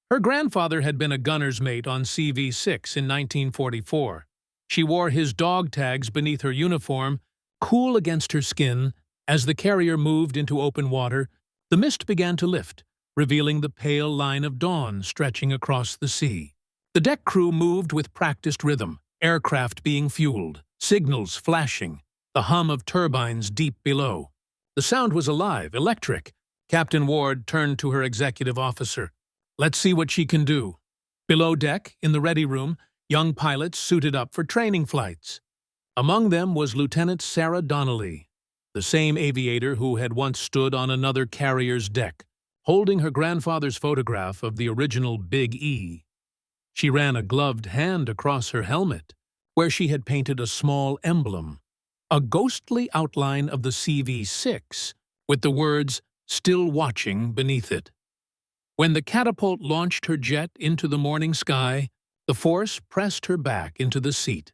Her grandfather had been a gunner's mate on CV-6 in 1944. She wore his dog tags beneath her uniform, cool against her skin. As the carrier moved into open water, the mist began to lift, revealing the pale line of dawn stretching across the sea. The deck crew moved with practiced rhythm, aircraft being fueled, signals flashing, the hum of turbines deep below. The sound was alive, electric. Captain Ward turned to her executive officer. "Let's see what she can do." Below deck, in the ready room, young pilots suited up for training flights. Among them was Lieutenant Sarah Donnelly, the same aviator who had once stood on another carrier's deck, holding her grandfather's photograph of the original Big E. She ran a gloved hand across her helmet, where she had painted a small emblem, a ghostly outline of the CV-6, with the words, "Still watching," beneath it. When the catapult launched her jet into the morning sky, the force pressed her back into the seat,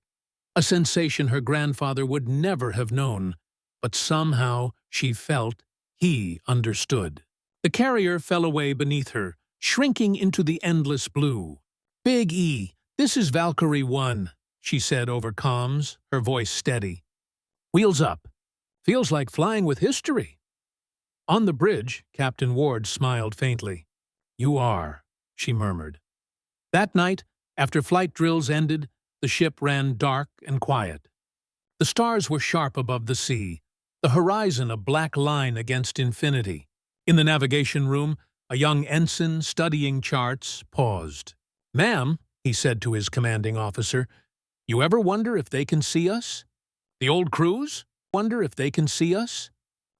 a sensation her grandfather would never have known, but somehow she felt he understood. The carrier fell away beneath her, shrinking into the endless blue. Big E, "This is Valkyrie 1, she said over comms, her voice steady. "Wheels up. Feels like flying with history." On the bridge, Captain Ward smiled faintly. "You are," she murmured. That night, after flight drills ended, the ship ran dark and quiet. The stars were sharp above the sea, the horizon a black line against infinity. In the navigation room, a young ensign studying charts paused. "Ma'am," he said to his commanding officer, "you ever wonder if they can see us? The old Cruz? Wonder if they can see us?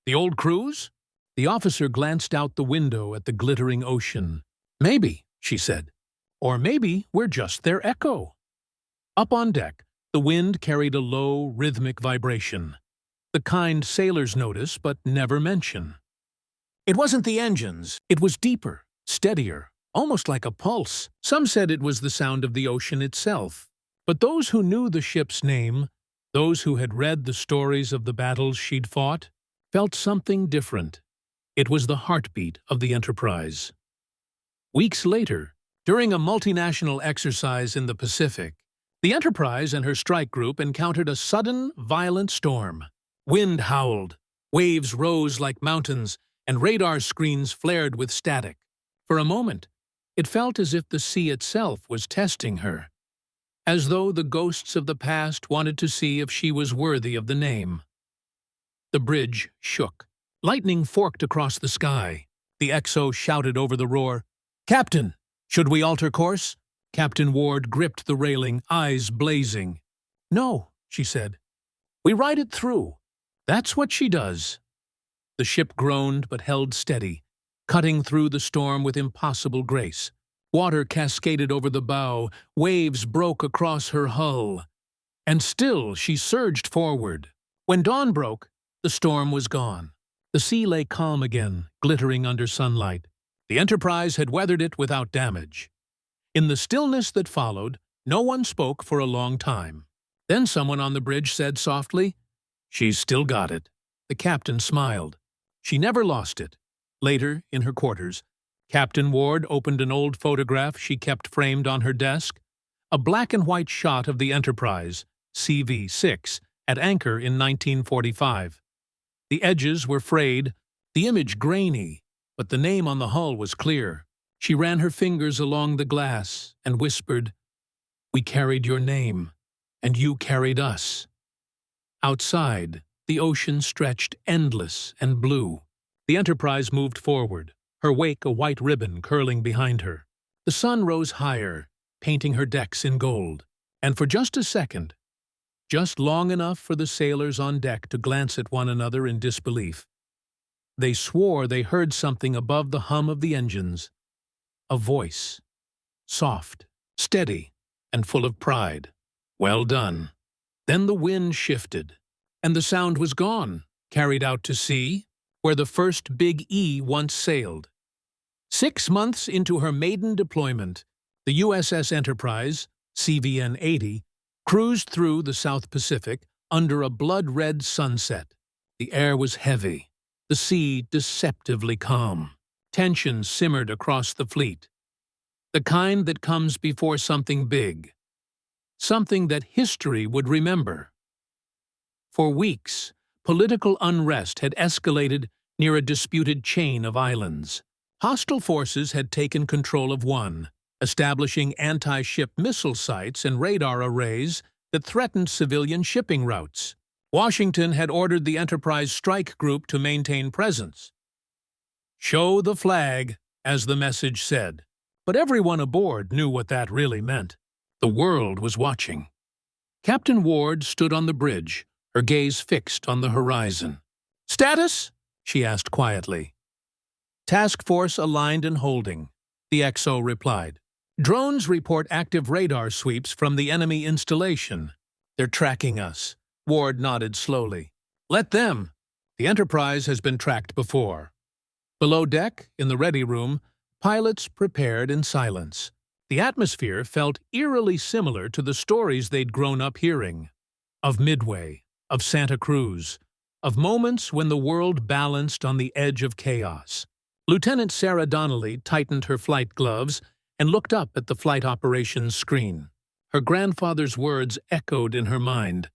The old Cruz?" The officer glanced out the window at the glittering ocean. "Maybe," she said. "Or maybe we're just their echo." Up on deck, the wind carried a low, rhythmic vibration, the kind sailors notice but never mention. It wasn't the engines. It was deeper, steadier, almost like a pulse. Some said it was the sound of the ocean itself. But those who knew the ship's name, those who had read the stories of the battles she'd fought, felt something different. It was the heartbeat of the Enterprise. Weeks later, during a multinational exercise in the Pacific, the Enterprise and her strike group encountered a sudden, violent storm. Wind howled, waves rose like mountains, and radar screens flared with static. For a moment, it felt as if the sea itself was testing her, as though the ghosts of the past wanted to see if she was worthy of the name. The bridge shook. Lightning forked across the sky. The XO shouted over the roar, "Captain, should we alter course?" Captain Ward gripped the railing, eyes blazing. "No," she said. "We ride it through. That's what she does." The ship groaned but held steady, cutting through the storm with impossible grace. Water cascaded over the bow, waves broke across her hull. And still she surged forward. When dawn broke, the storm was gone. The sea lay calm again, glittering under sunlight. The Enterprise had weathered it without damage. In the stillness that followed, no one spoke for a long time. Then someone on the bridge said softly, "She's still got it." The captain smiled. She never lost it. Later, in her quarters, Captain Ward opened an old photograph she kept framed on her desk, a black-and-white shot of the Enterprise, CV-6, at anchor in 1945. The edges were frayed, the image grainy, but the name on the hull was clear. She ran her fingers along the glass and whispered, "We carried your name, and you carried us." Outside, the ocean stretched endless and blue. The Enterprise moved forward, her wake a white ribbon curling behind her. The sun rose higher, painting her decks in gold. And for just a second, just long enough for the sailors on deck to glance at one another in disbelief, they swore they heard something above the hum of the engines. A voice, soft, steady, and full of pride. "Well done." Then the wind shifted, and the sound was gone, carried out to sea, where the first Big E once sailed. 6 months into her maiden deployment, the USS Enterprise, CVN-80, cruised through the South Pacific under a blood-red sunset. The air was heavy, the sea deceptively calm. Tension simmered across the fleet, the kind that comes before something big, something that history would remember. For weeks, political unrest had escalated near a disputed chain of islands. Hostile forces had taken control of one, establishing anti-ship missile sites and radar arrays that threatened civilian shipping routes. Washington had ordered the Enterprise strike group to maintain presence. "Show the flag," as the message said. But everyone aboard knew what that really meant. The world was watching. Captain Ward stood on the bridge, her gaze fixed on the horizon. "Status?" she asked quietly. "Task force aligned and holding," the XO replied. "Drones report active radar sweeps from the enemy installation. They're tracking us." Ward nodded slowly. "Let them. The Enterprise has been tracked before." Below deck, in the ready room, pilots prepared in silence. The atmosphere felt eerily similar to the stories they'd grown up hearing. Of Midway, of Santa Cruz, of moments when the world balanced on the edge of chaos. Lieutenant Sarah Donnelly tightened her flight gloves and looked up at the flight operations screen. Her grandfather's words echoed in her mind.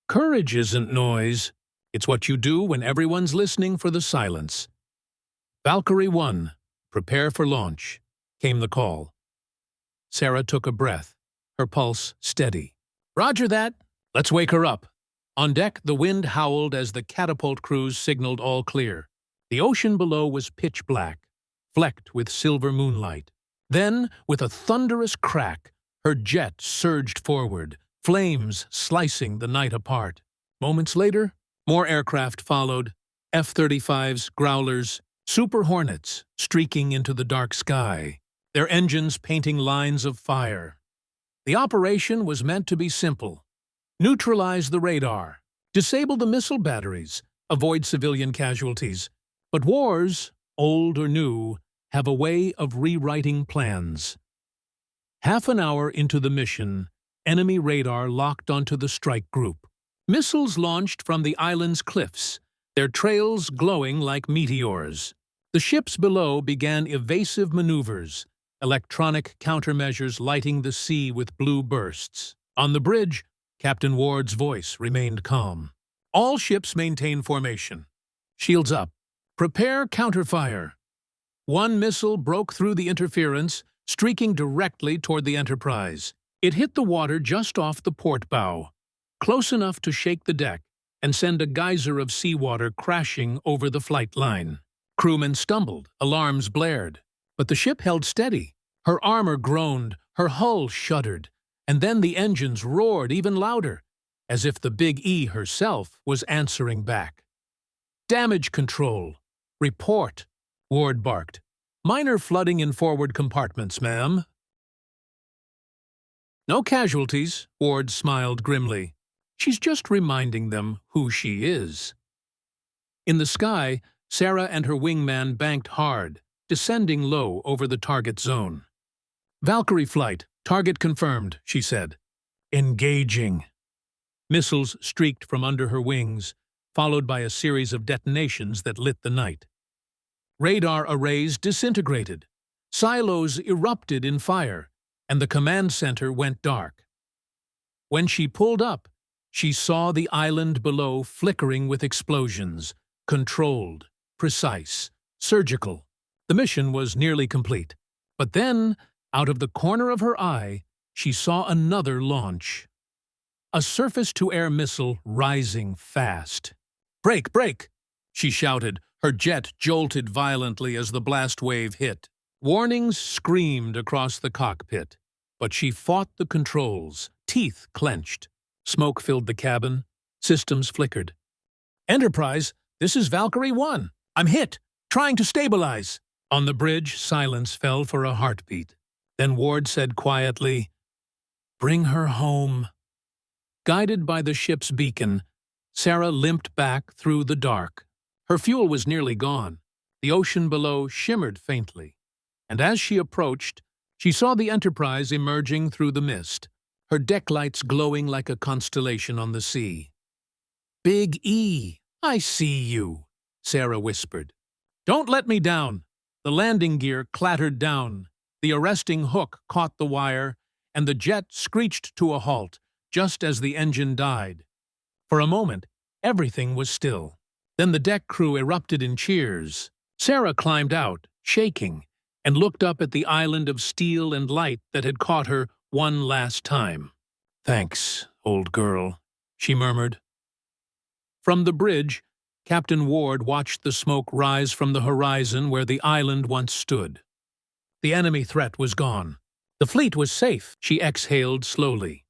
Courage isn't noise. It's what you do when everyone's listening for the silence. Valkyrie 1, prepare for launch, came the call. Sarah took a breath, her pulse steady. Roger that. Let's wake her up. On deck, the wind howled as the catapult crews signaled all clear. The ocean below was pitch black, flecked with silver moonlight. Then, with a thunderous crack, her jet surged forward, flames slicing the night apart. Moments later, more aircraft followed, F-35s, Growlers, Super Hornets streaking into the dark sky, their engines painting lines of fire. The operation was meant to be simple. Neutralize the radar, disable the missile batteries, avoid civilian casualties. But wars, old or new, have a way of rewriting plans. Half an hour into the mission, enemy radar locked onto the strike group. Missiles launched from the island's cliffs, their trails glowing like meteors. The ships below began evasive maneuvers, electronic countermeasures lighting the sea with blue bursts. On the bridge, Captain Ward's voice remained calm. All ships maintain formation. Shields up. Prepare counterfire. One missile broke through the interference, streaking directly toward the Enterprise. It hit the water just off the port bow, close enough to shake the deck and send a geyser of seawater crashing over the flight line. Crewmen stumbled, alarms blared, but the ship held steady. Her armor groaned, her hull shuddered, and then the engines roared even louder, as if the Big E herself was answering back. Damage control. Report, Ward barked. Minor flooding in forward compartments, ma'am. No casualties, Ward smiled grimly. She's just reminding them who she is. In the sky, Sarah and her wingman banked hard, descending low over the target zone. Valkyrie flight, target confirmed, she said. Engaging. Missiles streaked from under her wings, followed by a series of detonations that lit the night. Radar arrays disintegrated. Silos erupted in fire, and the command center went dark. When she pulled up, she saw the island below flickering with explosions, controlled, precise, surgical. The mission was nearly complete. But then, out of the corner of her eye, she saw another launch. A surface-to-air missile rising fast. "Brake, brake!" she shouted. Her jet jolted violently as the blast wave hit. Warnings screamed across the cockpit, but she fought the controls, teeth clenched. Smoke filled the cabin. Systems flickered. "Enterprise, this is Valkyrie 1. I'm hit, trying to stabilize." On the bridge, silence fell for a heartbeat. Then Ward said quietly, "Bring her home." Guided by the ship's beacon, Sarah limped back through the dark. Her fuel was nearly gone. The ocean below shimmered faintly, and as she approached, she saw the Enterprise emerging through the mist, her deck lights glowing like a constellation on the sea. "Big E, I see you," Sarah whispered. "Don't let me down." The landing gear clattered down. The arresting hook caught the wire, and the jet screeched to a halt just as the engine died. For a moment, everything was still. Then the deck crew erupted in cheers. Sarah climbed out, shaking, and looked up at the island of steel and light that had caught her one last time. "Thanks, old girl," she murmured. From the bridge, Captain Ward watched the smoke rise from the horizon where the island once stood. The enemy threat was gone. The fleet was safe, she exhaled slowly,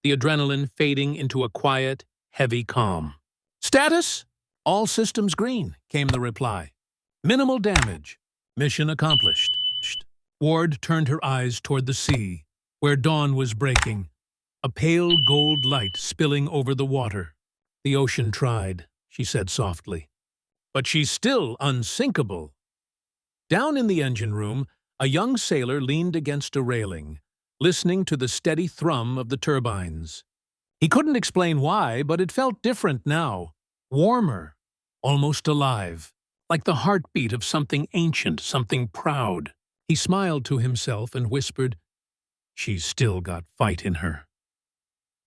the adrenaline fading into a quiet, heavy calm. "Status? All systems green," came the reply. "Minimal damage. Mission accomplished." Ward turned her eyes toward the sea, where dawn was breaking, a pale gold light spilling over the water. "The ocean tried," she said softly. "But she's still unsinkable." Down in the engine room, a young sailor leaned against a railing, listening to the steady thrum of the turbines. He couldn't explain why, but it felt different now, warmer, almost alive, like the heartbeat of something ancient, something proud. He smiled to himself and whispered, She's still got fight in her.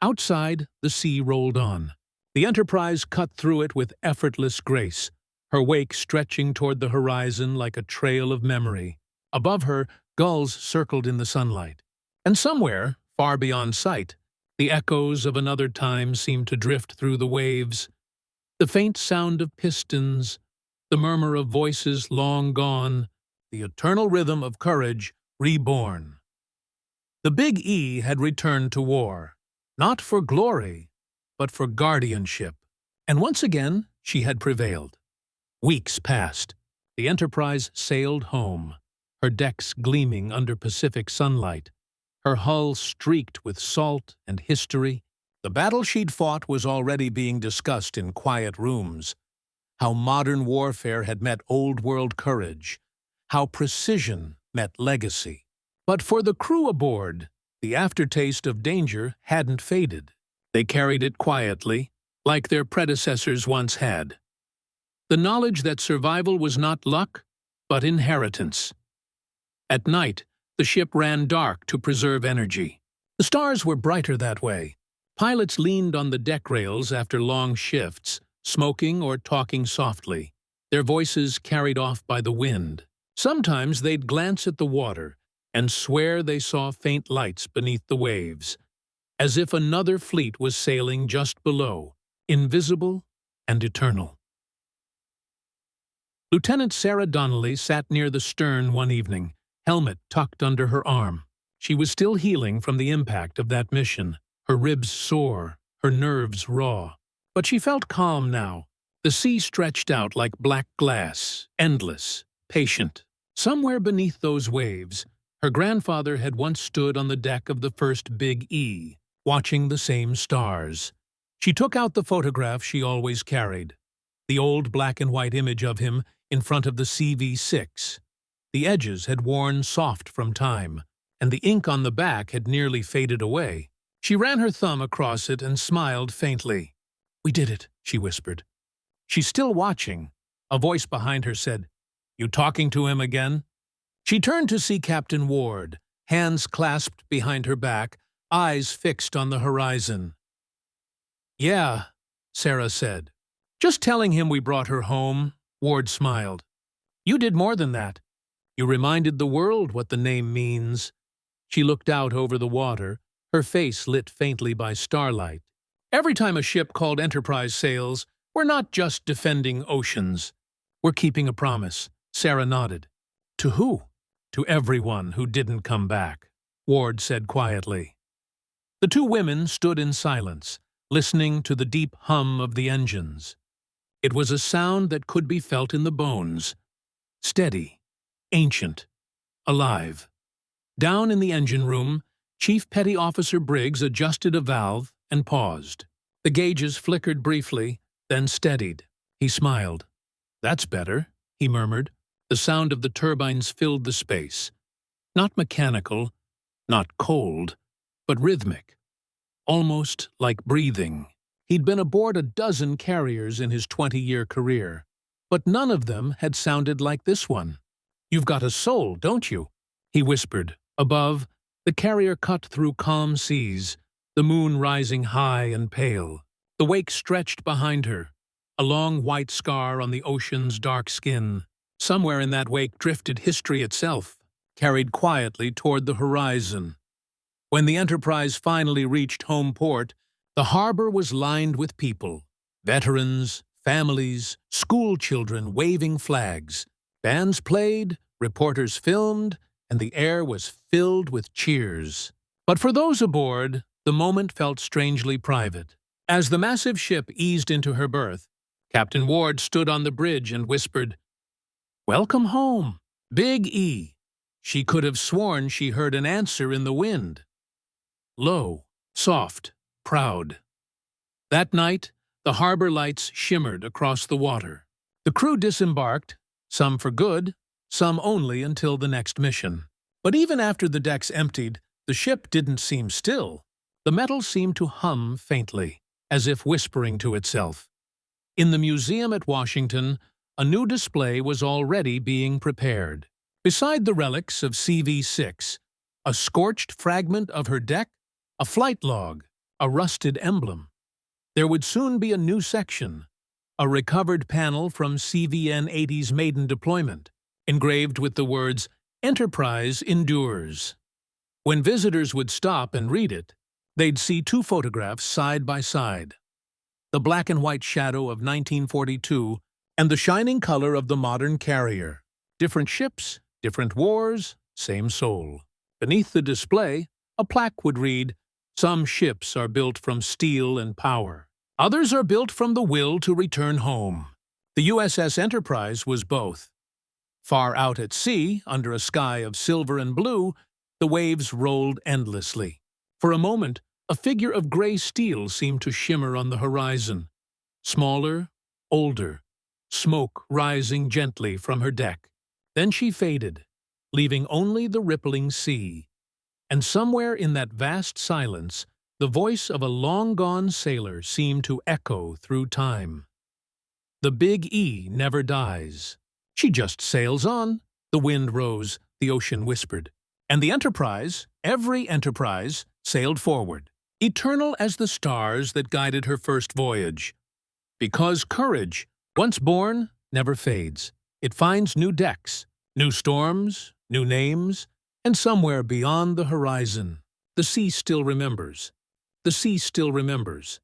Outside, the sea rolled on. The Enterprise cut through it with effortless grace, her wake stretching toward the horizon like a trail of memory. Above her, gulls circled in the sunlight. And somewhere, far beyond sight, the echoes of another time seemed to drift through the waves. The faint sound of pistons, the murmur of voices long gone, the eternal rhythm of courage reborn. The Big E had returned to war, not for glory, but for guardianship. And once again, she had prevailed. Weeks passed. The Enterprise sailed home, her decks gleaming under Pacific sunlight, her hull streaked with salt and history. The battle she'd fought was already being discussed in quiet rooms. How modern warfare had met old-world courage, how precision met legacy. But for the crew aboard, the aftertaste of danger hadn't faded. They carried it quietly, like their predecessors once had. The knowledge that survival was not luck, but inheritance. At night, the ship ran dark to preserve energy. The stars were brighter that way. Pilots leaned on the deck rails after long shifts, smoking or talking softly, their voices carried off by the wind. Sometimes they'd glance at the water and swear they saw faint lights beneath the waves, as if another fleet was sailing just below, invisible and eternal. Lieutenant Sarah Donnelly sat near the stern one evening, helmet tucked under her arm. She was still healing from the impact of that mission, her ribs sore, her nerves raw. But she felt calm now. The sea stretched out like black glass, endless, patient. Somewhere beneath those waves, her grandfather had once stood on the deck of the first Big E, watching the same stars. She took out the photograph she always carried, the old black-and-white image of him in front of the CV-6. The edges had worn soft from time, and the ink on the back had nearly faded away. She ran her thumb across it and smiled faintly. "We did it," she whispered. "She's still watching." A voice behind her said, "You talking to him again?" She turned to see Captain Ward, hands clasped behind her back, eyes fixed on the horizon. "Yeah," Sarah said. "Just telling him we brought her home," Ward smiled. "You did more than that. You reminded the world what the name means." She looked out over the water, her face lit faintly by starlight. "Every time a ship called Enterprise sails, we're not just defending oceans. We're keeping a promise." Sarah nodded. "To who?" "To everyone who didn't come back," Ward said quietly. The two women stood in silence, listening to the deep hum of the engines. It was a sound that could be felt in the bones. Steady, ancient, alive. Down in the engine room, Chief Petty Officer Briggs adjusted a valve and paused. The gauges flickered briefly, then steadied. He smiled. "That's better," he murmured. The sound of the turbines filled the space. Not mechanical, not cold, but rhythmic. Almost like breathing. He'd been aboard a dozen carriers in his 20-year career, but none of them had sounded like this one. "You've got a soul, don't you?" he whispered. Above, the carrier cut through calm seas, the moon rising high and pale. The wake stretched behind her, a long white scar on the ocean's dark skin. Somewhere in that wake drifted history itself, carried quietly toward the horizon. When the Enterprise finally reached home port, the harbor was lined with people, veterans, families, school children waving flags. Bands played, reporters filmed, and the air was filled with cheers. But for those aboard, the moment felt strangely private. As the massive ship eased into her berth, Captain Ward stood on the bridge and whispered, "Welcome home, Big E." She could have sworn she heard an answer in the wind. Low, soft, proud. That night, the harbor lights shimmered across the water. The crew disembarked, some for good, some only until the next mission. But even after the decks emptied, the ship didn't seem still. The metal seemed to hum faintly, as if whispering to itself. In the museum at Washington, a new display was already being prepared. Beside the relics of CV-6, A scorched fragment of her deck, a flight log, a rusted emblem. There would soon be a new section, a recovered panel from CVN-80's maiden deployment, engraved with the words, "Enterprise endures." When visitors would stop and read it, they'd see two photographs side by side. The black and white shadow of 1942 and the shining color of the modern carrier. Different ships, different wars, same soul. Beneath the display, a plaque would read, "Some ships are built from steel and power. Others are built from the will to return home." The USS Enterprise was both. Far out at sea, under a sky of silver and blue, the waves rolled endlessly. For a moment, a figure of gray steel seemed to shimmer on the horizon. Smaller, older, smoke rising gently from her deck. Then she faded, leaving only the rippling sea. And somewhere in that vast silence, the voice of a long-gone sailor seemed to echo through time. "The Big E never dies. She just sails on." The wind rose, the ocean whispered. And the Enterprise, every Enterprise, sailed forward, eternal as the stars that guided her first voyage. Because courage, once born, never fades. It finds new decks, new storms, new names, and somewhere beyond the horizon, the sea still remembers. The sea still remembers.